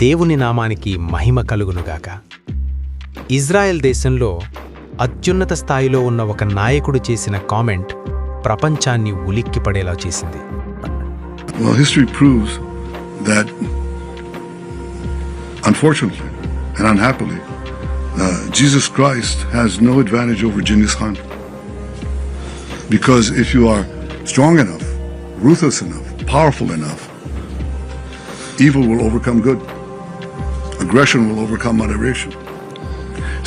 దేవుని నామానికి మహిమ కలుగునుగాక. ఇజ్రాయెల్ దేశంలో అత్యున్నత స్థాయిలో ఉన్న ఒక నాయకుడు చేసిన కామెంట్ ప్రపంచాన్ని ఉలిక్కిపడేలా చేసింది. Well, history proves that, unfortunately and unhappily, Jesus Christ has no advantage over Genghis Khan. Because if you are strong enough, ruthless enough, powerful enough, evil will overcome good. Aggression will overcome moderation.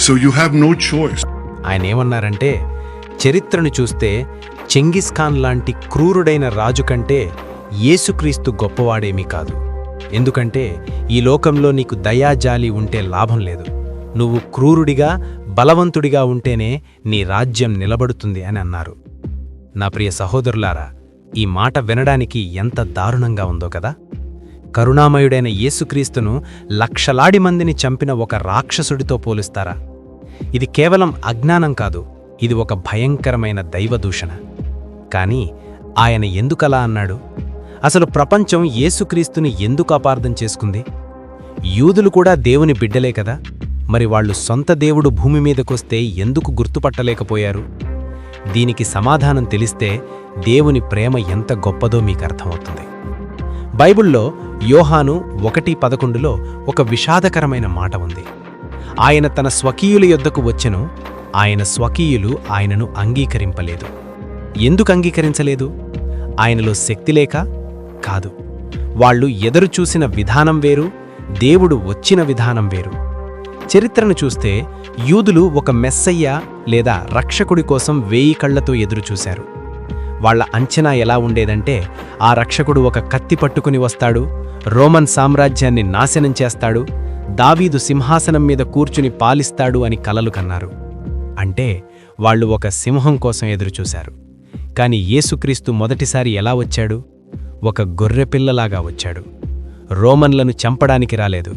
So you have no choice. ఆయన ఏమన్నారంటే, చరిత్రను చూస్తే Genghis Khan లాంటి క్రూరుడైన రాజు కంటే యేసుక్రీస్తు గొప్పవాడేమీ కాదు. ఎందుకంటే ఈ లోకంలో నీకు దయాజాలి ఉంటే లాభం లేదు. నువ్వు క్రూరుడిగా బలవంతుడిగా ఉంటేనే నీ రాజ్యం నిలబడుతుంది అని అన్నారు. నా ప్రియ సహోదరులారా, ఈ మాట వినడానికి ఎంత దారుణంగా ఉందో కదా. కరుణామయుడైన యేసుక్రీస్తును లక్షలాది మందిని చంపిన ఒక రాక్షసుడితో పోలుస్తారా? ఇది కేవలం అజ్ఞానం కాదు, ఇది ఒక భయంకరమైన దైవదూషణ. కానీ ఆయన ఎందుకలా అన్నాడు? అసలు ప్రపంచం యేసుక్రీస్తుని ఎందుకు అపార్థం చేసుకుంది? యూదులు కూడా దేవుని బిడ్డలే కదా, మరి వాళ్ళు సొంత దేవుడు భూమి మీదకొస్తే ఎందుకు గుర్తుపట్టలేకపోయారు? దీనికి సమాధానం తెలిస్తే దేవుని ప్రేమ ఎంత గొప్పదో మీకు అర్థమవుతుంది. బైబిల్లో యోహాను 1:11లో ఒక విషాదకరమైన మాట ఉంది. ఆయన తన స్వకీయుల యొద్దకు వచ్చెను, ఆయన స్వకీయులు ఆయనను అంగీకరింపలేదు. ఎందుకు అంగీకరించలేదు? ఆయనలో శక్తి లేక కాదు. వాళ్ళు ఎదురు చూసిన విధానం వేరు, దేవుడు వచ్చిన విధానం వేరు. చరిత్రను చూస్తే యూదులు ఒక మెస్సయ్య లేదా రక్షకుడి కోసం 1000 కళ్లతో ఎదురుచూశారు. వాళ్ల అంచనా ఎలా ఉండేదంటే, ఆ రక్షకుడు ఒక కత్తి పట్టుకుని వస్తాడు, రోమన్ సామ్రాజ్యాన్ని నాశనం చేస్తాడు, దావీదు సింహాసనం మీద కూర్చుని పాలిస్తాడు అని కలలు కన్నారు. అంటే వాళ్ళు ఒక సింహం కోసం ఎదురుచూశారు. కాని యేసుక్రీస్తు మొదటిసారి ఎలా వచ్చాడు? ఒక గొర్రెపిల్లలాగా వచ్చాడు. రోమన్లను చంపడానికి రాలేదు,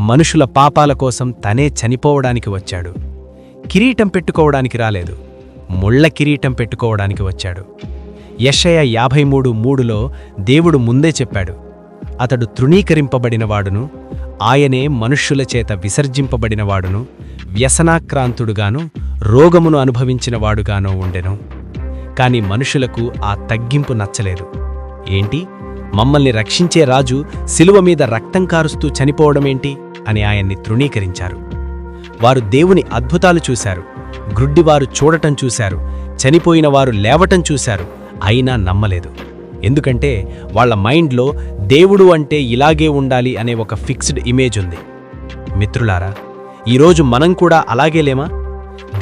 మనుషుల పాపాల కోసం తనే చనిపోవడానికి వచ్చాడు. కిరీటం పెట్టుకోవడానికి రాలేదు, ముళ్ళ కిరీటం పెట్టుకోవడానికి వచ్చాడు. యెషయా 53:3లో దేవుడు ముందే చెప్పాడు, అతడు తృణీకరింపబడినవాడును, ఆయనే మనుష్యుల చేత విసర్జింపబడినవాడును, వ్యసనాక్రాంతుడుగాను రోగమును అనుభవించినవాడుగానో ఉండెను. కాని మనుషులకు ఆ తగ్గింపు నచ్చలేదు. ఏంటి, మమ్మల్ని రక్షించే రాజు శిలువ మీద రక్తం కారుస్తూ చనిపోవడమేంటి అని ఆయన్ని తృణీకరించారు. వారు దేవుని అద్భుతాలు చూశారు, గ్రుడ్డివారు చూడటం చూశారు, చనిపోయిన వారు లేవటం చూశారు, అయినా నమ్మలేదు. ఎందుకంటే వాళ్ల మైండ్లో దేవుడు అంటే ఇలాగే ఉండాలి అనే ఒక ఫిక్స్డ్ ఇమేజ్ ఉంది. మిత్రులారా, ఈరోజు మనం కూడా అలాగే లేమా?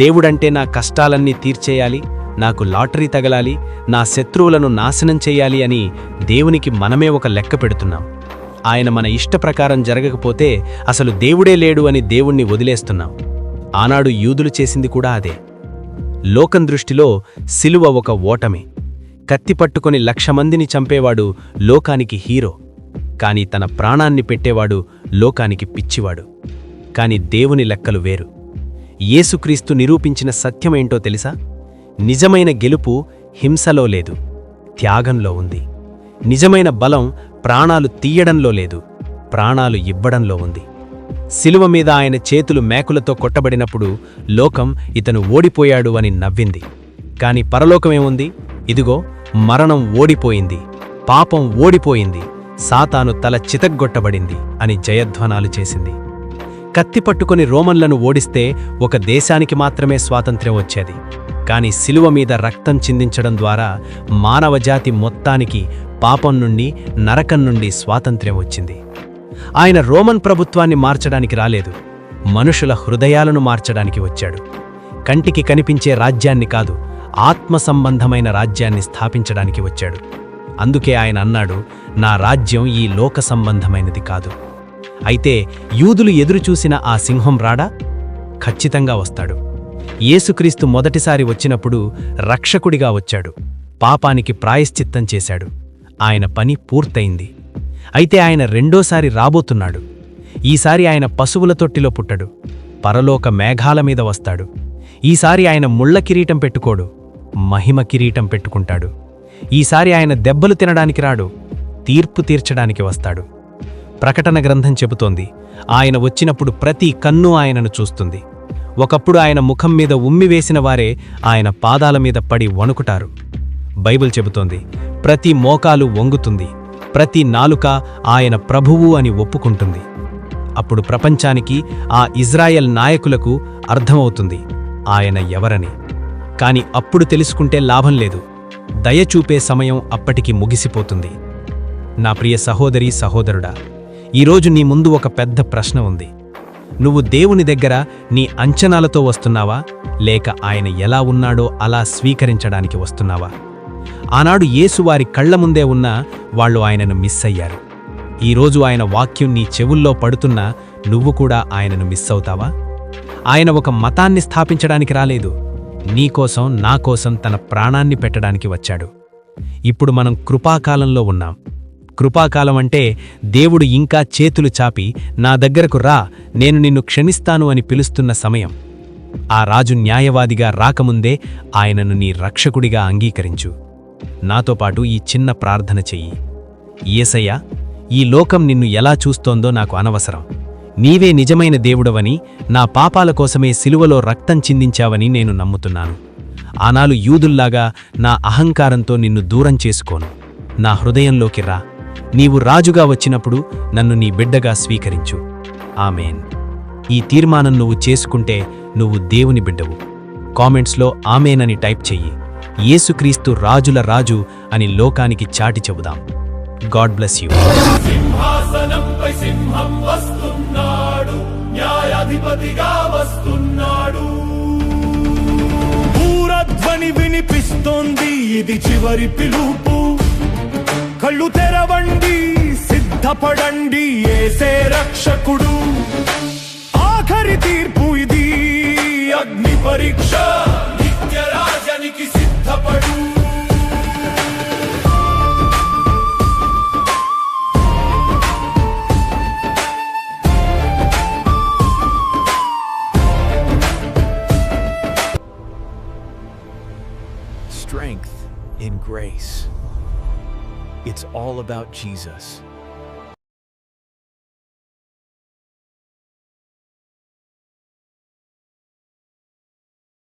దేవుడంటే నా కష్టాలన్నీ తీర్చేయాలి, నాకు లాటరీ తగలాలి, నా శత్రువులను నాశనం చెయ్యాలి అని దేవునికి మనమే ఒక లెక్క పెడుతున్నాం. ఆయన మన ఇష్టప్రకారం జరగకపోతే అసలు దేవుడే లేడు అని దేవుణ్ణి వదిలేస్తున్నాం. ఆనాడు యూదులు చేసింది కూడా అదే. లోకం దృష్టిలో సిలువ ఒక ఓటమి. కత్తి పట్టుకొని 1,00,000 మందిని చంపేవాడు లోకానికి హీరో, కాని తన ప్రాణాన్ని పెట్టేవాడు లోకానికి పిచ్చివాడు. కాని దేవుని లెక్కలు వేరు. యేసుక్రీస్తు నిరూపించిన సత్యమేంటో తెలుసా? నిజమైన గెలుపు హింసలో లేదు, త్యాగంలో ఉంది. నిజమైన బలం ప్రాణాలు తీయడంలో లేదు, ప్రాణాలు ఇవ్వడంలో ఉంది. శిలువ మీద ఆయన చేతులు మేకులతో కొట్టబడినప్పుడు లోకం ఇతను ఓడిపోయాడు అని నవ్వింది. కాని పరలోకమేముంది? ఇదిగో, మరణం ఓడిపోయింది, పాపం ఓడిపోయింది, సాతాను తల చితగ్గొట్టబడింది అని జయధ్వానాలు చేసింది. కత్తి పట్టుకొని రోమన్లను ఓడిస్తే ఒక దేశానికి మాత్రమే స్వాతంత్ర్యం వచ్చేది. కాని శిలువ మీద రక్తం చిందించడం ద్వారా మానవజాతి మొత్తానికి పాపం నుండి, నరకం నుండి స్వాతంత్ర్యం వచ్చింది. ఆయన రోమన్ ప్రభుత్వాన్ని మార్చడానికి రాలేదు, మనుషుల హృదయాలను మార్చడానికి వచ్చాడు. కంటికి కనిపించే రాజ్యాన్ని కాదు, ఆత్మ సంబంధమైన రాజ్యాన్ని స్థాపించడానికి వచ్చాడు. అందుకే ఆయన అన్నాడు, నా రాజ్యం ఈ లోక సంబంధమైనది కాదు. అయితే యూదులు ఎదురుచూసిన ఆ సింహం రాడా? ఖచ్చితంగా వస్తాడు. యేసుక్రీస్తు మొదటిసారి వచ్చినప్పుడు రక్షకుడిగా వచ్చాడు, పాపానికి ప్రాయశ్చిత్తం చేశాడు. ఆయన పని పూర్తయింది. అయితే ఆయన రెండోసారి రాబోతున్నాడు. ఈసారి ఆయన పశువుల తొట్టిలో పుట్టడు, పరలోక మేఘాల మీద వస్తాడు. ఈసారి ఆయన ముళ్ళ కిరీటం పెట్టుకోడు, మహిమ కిరీటం పెట్టుకుంటాడు. ఈసారి ఆయన దెబ్బలు తినడానికి రాడు, తీర్పు తీర్చడానికి వస్తాడు. ప్రకటన గ్రంథం చెబుతోంది, ఆయన వచ్చినప్పుడు ప్రతి కన్ను ఆయనను చూస్తుంది. ఒకప్పుడు ఆయన ముఖం మీద ఉమ్మివేసిన వారే ఆయన పాదాల మీద పడి వణుకుటారు. బైబిల్ చెబుతోంది, ప్రతి మోకాలు వంగుతుంది, ప్రతి నాలుక ఆయన ప్రభువు అని ఒప్పుకుంటుంది. అప్పుడు ప్రపంచానికి, ఆ ఇజ్రాయెల్ నాయకులకు అర్థమవుతుంది ఆయన ఎవరని. కాని అప్పుడు తెలుసుకుంటే లాభం లేదు. దయచూపే సమయం అప్పటికి ముగిసిపోతుంది. నా ప్రియ సహోదరీ సహోదరుడా, ఈరోజు నీ ముందు ఒక పెద్ద ప్రశ్న ఉంది. నువ్వు దేవుని దగ్గర నీ అంచనాలతో వస్తున్నావా, లేక ఆయన ఎలా ఉన్నాడో అలా స్వీకరించడానికి వస్తున్నావా? ఆనాడు యేసు వారి కళ్ల ముందే ఉన్నా వాళ్ళు ఆయనను మిస్ అయ్యారు. ఈరోజు ఆయన వాక్యం నీ చెవుల్లో పడుతున్నా నువ్వు కూడా ఆయనను మిస్ అవుతావా? ఆయన ఒక మతాన్ని స్థాపించడానికి రాలేదు, నీకోసం నా కోసం తన ప్రాణాన్ని పెట్టడానికి వచ్చాడు. ఇప్పుడు మనం కృపాకాలంలో ఉన్నాం. కృపాకాలం అంటే దేవుడు ఇంకా చేతులు చాపి నా దగ్గరకు రా, నేను నిన్ను క్షమిస్తాను అని పిలుస్తున్న సమయం. ఆ రాజు న్యాయవాదిగా రాకముందే ఆయనను నీ రక్షకుడిగా అంగీకరించు. నాతో పాటు ఈ చిన్న ప్రార్థన చెయ్యి. యేసయ్యా, ఈ లోకం నిన్ను ఎలా చూస్తోందో నాకు అనవసరం. నీవే నిజమైన దేవుడవని, నా పాపాల కోసమే సిలువలో రక్తం చిందించావని నేను నమ్ముతున్నాను. ఆనాలు యూదుల్లాగా నా అహంకారంతో నిన్ను దూరం చేసుకోను. నా హృదయంలోకి రా. నీవు రాజుగా వచ్చినప్పుడు నన్ను నీ బిడ్డగా స్వీకరించు. ఆమేన్. ఈ తీర్మానం నువ్వు చేసుకుంటే నువ్వు దేవుని బిడ్డవు. కామెంట్స్లో ఆమేన్ అని టైప్ చెయ్యి. యేసుక్రీస్తు రాజుల రాజు అని లోకానికి చాటి చెబుదాం. God bless you. సింహాసనంపై సింహం వస్తున్నాడు, న్యాయాధిపతిగా వస్తున్నాడు. పూరధ్వని వినిపిస్తోంది, ఇది చివరి పిలుపు. కళ్ళు తెరవండి, సిద్ధపడండి, యేసే రక్షకుడు. ఆఖరి తీర్పు ఇది, అగ్ని పరీక్ష. నిత్య రాజనికి సిద్ధపడు. Strength in grace. It's all about Jesus.